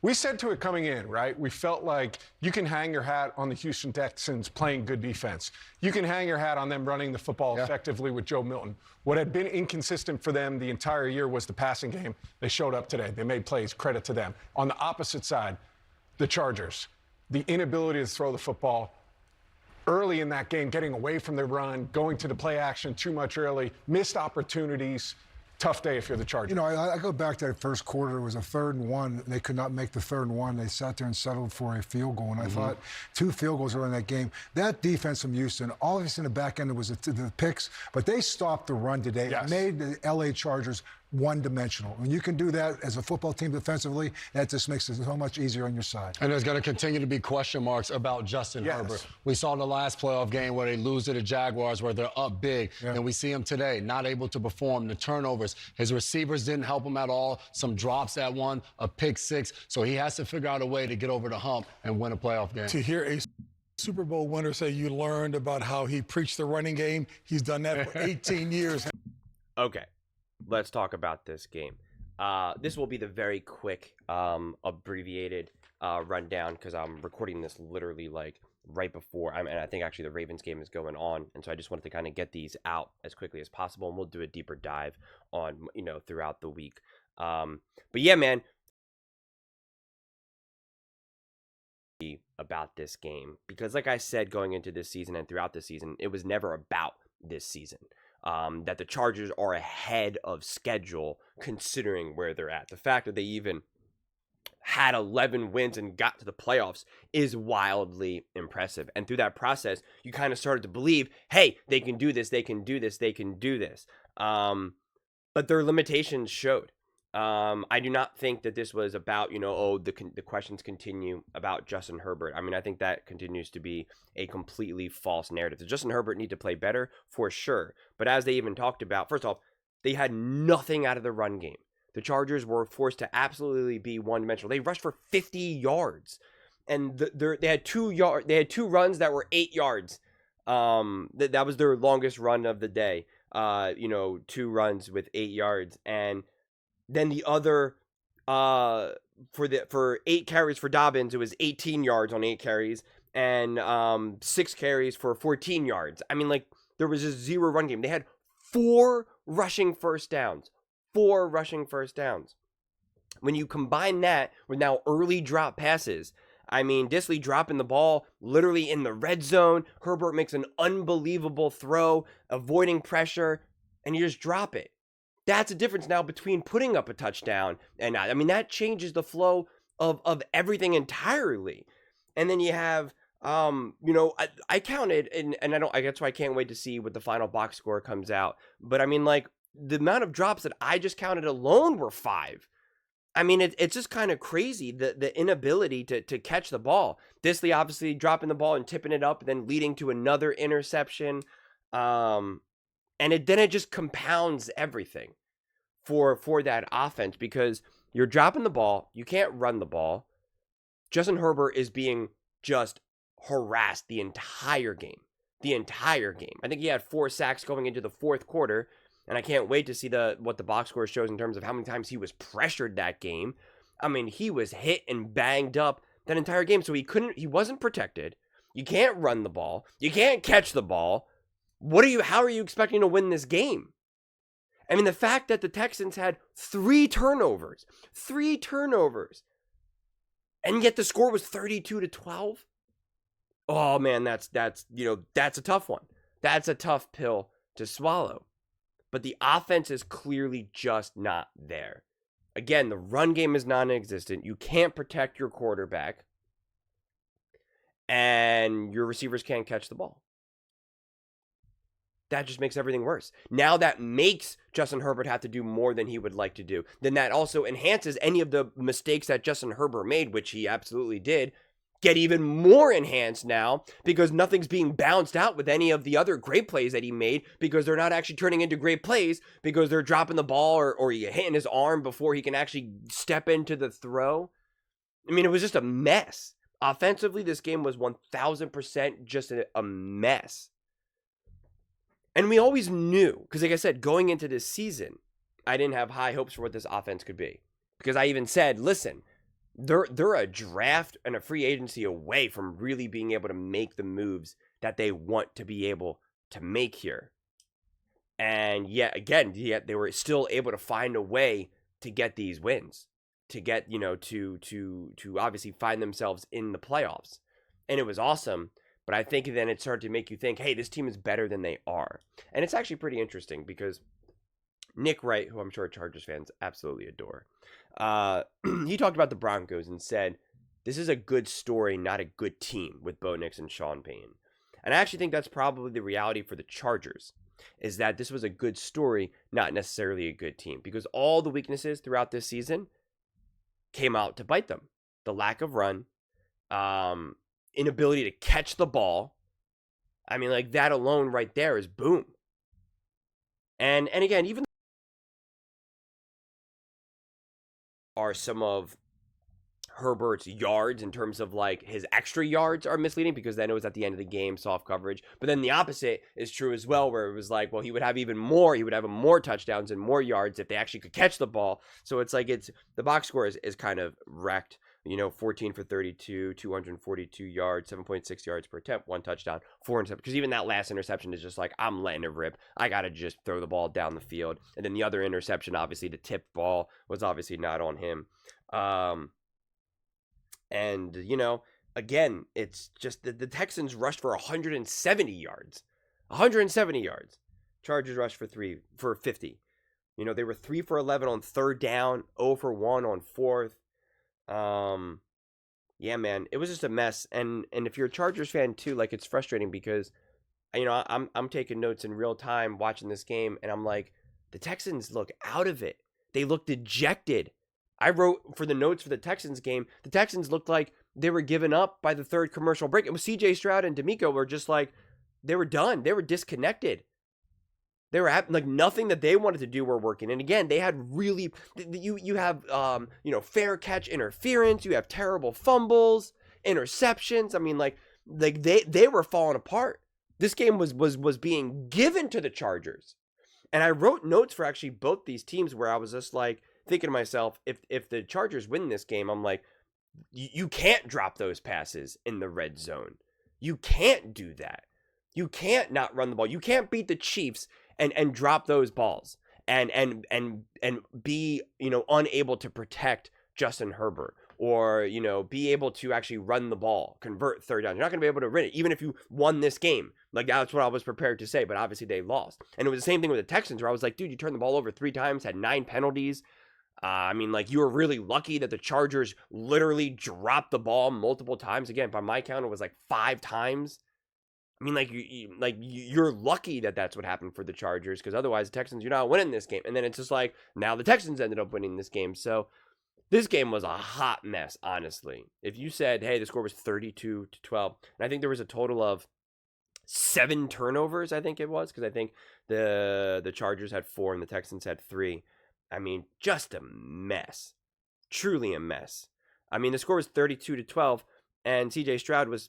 We said to it coming in, right? We felt like you can hang your hat on the Houston Texans playing good defense. You can hang your hat on them running the football effectively with Joe Milton. What had been inconsistent for them the entire year was the passing game. They showed up today. They made plays. Credit to them. On the opposite side, the Chargers, the inability to throw the football early in that game, getting away from the run, going to the play action too much early, missed opportunities. Tough day if you're the Chargers. You know, I go back to that first quarter. It was a 3rd and 1. They could not make the 3rd and 1. They sat there and settled for a field goal. And I thought 2 field goals early in that game. That defense from Houston, all of us in the back end, was the picks, but they stopped the run today. Yes. It made the L.A. Chargers one-dimensional. When you can do that as a football team defensively, that just makes it so much easier on your side. And there's going to continue to be question marks about Justin Herbert. We saw the last playoff game where they lose to the Jaguars, where they're up big, and we see him today not able to perform. The turnovers, his receivers didn't help him at all. Some drops at one, a pick 6. So he has to figure out a way to get over the hump and win a playoff game. To hear a Super Bowl winner say you learned about how he preached the running game, he's done that for 18 years. Okay. Let's talk about this game. This will be the very quick, abbreviated rundown because I'm recording this literally like right before. And I think actually the Ravens game is going on, and so I just wanted to kind of get these out as quickly as possible, and we'll do a deeper dive on throughout the week. But yeah, man, about this game because, like I said, going into this season and throughout this season, it was never about this season. That the Chargers are ahead of schedule considering where they're at. The fact that they even had 11 wins and got to the playoffs is wildly impressive. And through that process, you kind of started to believe, hey, they can do this, they can do this, they can do this. But their limitations showed. I do not think that this was about, the questions continue about Justin Herbert. I mean, I think that continues to be a completely false narrative. Does Justin Herbert need to play better? For sure. But as they even talked about, first off, they had nothing out of the run game. The Chargers were forced to absolutely be one-dimensional. They rushed for 50 yards. And they had 2 runs that were 8 yards. That was their longest run of the day. 2 runs with 8 yards. And then the other, for 8 carries for Dobbins, it was 18 yards on 8 carries, and 6 carries for 14 yards. I mean, like, there was a 0 run game. They had 4 rushing first downs. 4 rushing first downs. When you combine that with now early drop passes, I mean, Disley dropping the ball literally in the red zone. Herbert makes an unbelievable throw, avoiding pressure, and you just drop it. That's the difference now between putting up a touchdown and not. I mean, that changes the flow of everything entirely. And then you have, I counted, and that's why I can't wait to see what the final box score comes out. But I mean, like, the amount of drops that I just counted alone were 5. I mean, it's just kind of crazy, the inability to catch the ball. Disley obviously dropping the ball and tipping it up, and then leading to another interception. And then it just compounds everything for that offense because you're dropping the ball. You can't run the ball. Justin Herbert is being just harassed the entire game. I think he had 4 sacks going into the 4th quarter, and I can't wait to see what the box score shows in terms of how many times he was pressured that game. I mean, he was hit and banged up that entire game, so he wasn't protected. You can't run the ball. You can't catch the ball. How are you expecting to win this game? I mean, the fact that the Texans had 3 turnovers, and yet the score was 32-12. Oh man, that's a tough one. That's a tough pill to swallow. But the offense is clearly just not there. Again, the run game is non-existent. You can't protect your quarterback, and your receivers can't catch the ball. That just makes everything worse. Now that makes Justin Herbert have to do more than he would like to do. Then that also enhances any of the mistakes that Justin Herbert made, which he absolutely did, get even more enhanced now because nothing's being bounced out with any of the other great plays that he made because they're not actually turning into great plays because they're dropping the ball or hitting his arm before he can actually step into the throw. I mean, it was just a mess. Offensively, this game was 1,000% just a mess. And we always knew, because like I said, going into this season, I didn't have high hopes for what this offense could be. Because I even said, listen, they're a draft and a free agency away from really being able to make the moves that they want to be able to make here. And yet they were still able to find a way to get these wins, to get, to obviously find themselves in the playoffs. And it was awesome. But I think then it started to make you think, hey, this team is better than they are. And it's actually pretty interesting because Nick Wright, who I'm sure Chargers fans absolutely adore, he talked about the Broncos and said, this is a good story, not a good team with Bo Nix and Sean Payton. And I actually think that's probably the reality for the Chargers, is that this was a good story, not necessarily a good team, because all the weaknesses throughout this season came out to bite them. The lack of run, inability to catch the ball. I mean, like, that alone right there is boom. And again, even are some of Herbert's yards in terms of like his extra yards are misleading, because then it was at the end of the game, soft coverage. But then the opposite is true as well, where it was like, well, he would have even more, he would have more touchdowns and more yards if they actually could catch the ball. So it's like, the box score is kind of wrecked. 14 for 32, 242 yards, 7.6 yards per attempt, 1 touchdown, 4 interceptions. Because even that last interception is just like, I'm letting it rip. I got to just throw the ball down the field. And then the other interception, obviously, the tip ball was obviously not on him. And, again, it's just the Texans rushed for 170 yards. 170 yards. Chargers rushed for 50. They were 3 for 11 on third down, 0 for 1 on fourth. Yeah, man, it was just a mess. And if you're a Chargers fan too, like, it's frustrating because, I'm taking notes in real time watching this game, and I'm like, the Texans look out of it. They look dejected. I wrote for the notes for the Texans game, the Texans looked like they were given up by the third commercial break. It was CJ Stroud and D'Amico were just like, they were done. They were disconnected. They were like, nothing that they wanted to do were working. And again, they had really, you have, fair catch interference. You have terrible fumbles, interceptions. I mean, like they were falling apart. This game was being given to the Chargers. And I wrote notes for actually both these teams where I was just like thinking to myself, if the Chargers win this game, I'm like, you can't drop those passes in the red zone. You can't do that. You can't not run the ball. You can't beat the Chiefs and drop those balls and be, unable to protect Justin Herbert, or, be able to actually run the ball, convert third down. You're not going to be able to win it, even if you won this game. Like, that's what I was prepared to say, but obviously they lost. And it was the same thing with the Texans, where I was like, dude, you turned the ball over 3 times, had 9 penalties. I mean, like, you were really lucky that the Chargers literally dropped the ball multiple times. Again, by my count, it was like 5 times. I mean, like, you're lucky that that's what happened for the Chargers, because otherwise the Texans, you're not winning this game. And then it's just like, now the Texans ended up winning this game. So this game was a hot mess, honestly. If you said, hey, the score was 32-12, and I think there was a total of 7 turnovers, I think it was, because I think the Chargers had 4 and the Texans had 3. I mean, just a mess. Truly a mess. I mean, the score was 32-12. And CJ Stroud was,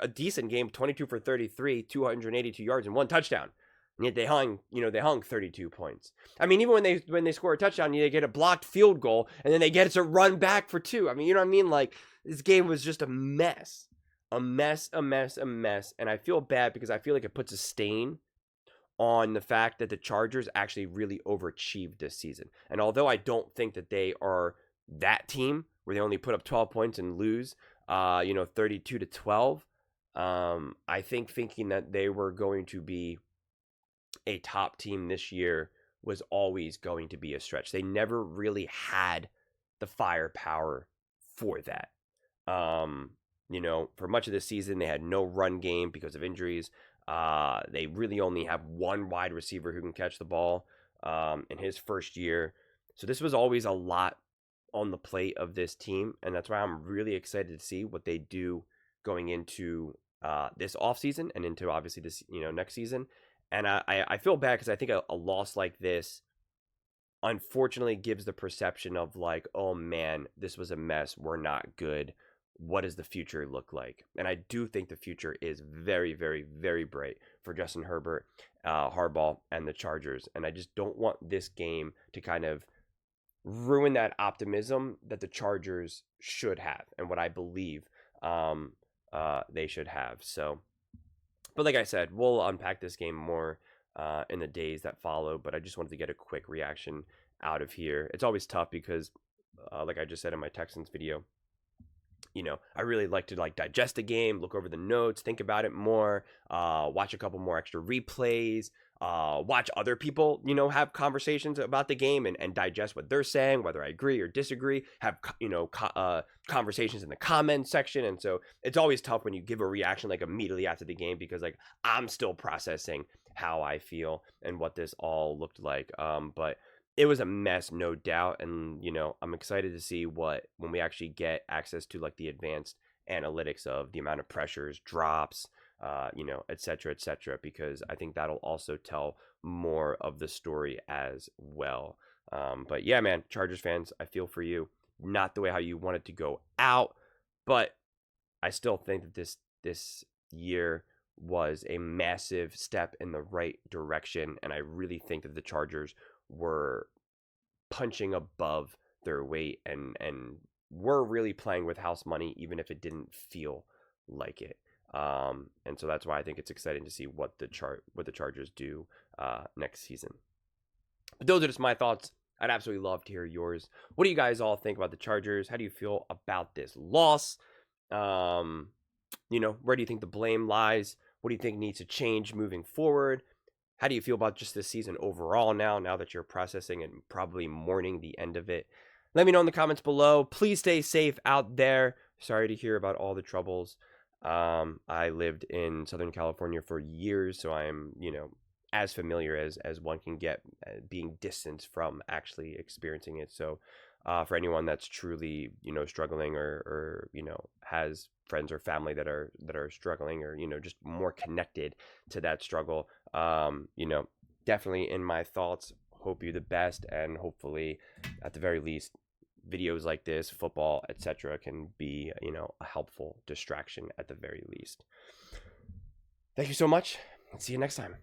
a decent game, 22 for 33, 282 yards and 1 touchdown. And yet they hung 32 points. I mean, even when they score a touchdown, they get a blocked field goal, and then they get to run back for 2. I mean, you know what I mean? Like, this game was just a mess. A mess. And I feel bad because I feel like it puts a stain on the fact that the Chargers actually really overachieved this season. And although I don't think that they are that team where they only put up 12 points and lose, 32-12. I think thinking that they were going to be a top team this year was always going to be a stretch. They never really had the firepower for that. For much of the season, they had no run game because of injuries. They really only have one wide receiver who can catch the ball in his first year. So this was always a lot on the plate of this team, and that's why I'm really excited to see what they do going into this offseason and into obviously this next season. And I feel bad because I think a loss like this unfortunately gives the perception of like, oh man, this was a mess, we're not good, what does the future look like? And I do think the future is very, very, very bright for Justin Herbert, Harbaugh, and the Chargers. And I just don't want this game to kind of ruin that optimism that the Chargers should have and what I believe they should have. So, but like I said, we'll unpack this game more in the days that follow, but I just wanted to get a quick reaction out of here. It's always tough because, like I just said in my Texans video, you know, I really like to digest the game, look over the notes, think about it more, watch a couple more extra replays, watch other people, you know, have conversations about the game and digest what they're saying, whether I agree or disagree, have, you know, conversations in the comments section. And so it's always tough when you give a reaction like immediately after the game, because like I'm still processing how I feel and what this all looked like. But it was a mess, no doubt. And, you know, I'm excited to see when we actually get access to like the advanced analytics of the amount of pressures, drops, you know, et cetera, because I think that'll also tell more of the story as well. But yeah, man, Chargers fans, I feel for you. Not the way how you wanted to go out, but I still think that this year was a massive step in the right direction. And I really think that the Chargers were punching above their weight and were really playing with house money, even if it didn't feel like it. And so that's why I think it's exciting to see what the Chargers do next season. But those are just my thoughts. I'd absolutely love to hear yours. What do you guys all think about the Chargers? How do you feel about this loss? You know, where do you think the blame lies? What do you think needs to change moving forward? How do you feel about just this season overall now that you're processing and probably mourning the end of it? Let me know in the comments below. Please stay safe out there. Sorry to hear about all the troubles. I lived in Southern California for years, so I'm, you know, as familiar as one can get, being distanced from actually experiencing it. So for anyone that's truly, you know, struggling or you know, has friends or family that are struggling, or, you know, just more connected to that struggle, you know, definitely in my thoughts. Hope you the best, and hopefully at the very least videos like this, football, etc., can be, you know, a helpful distraction at the very least. Thank you so much. See you next time.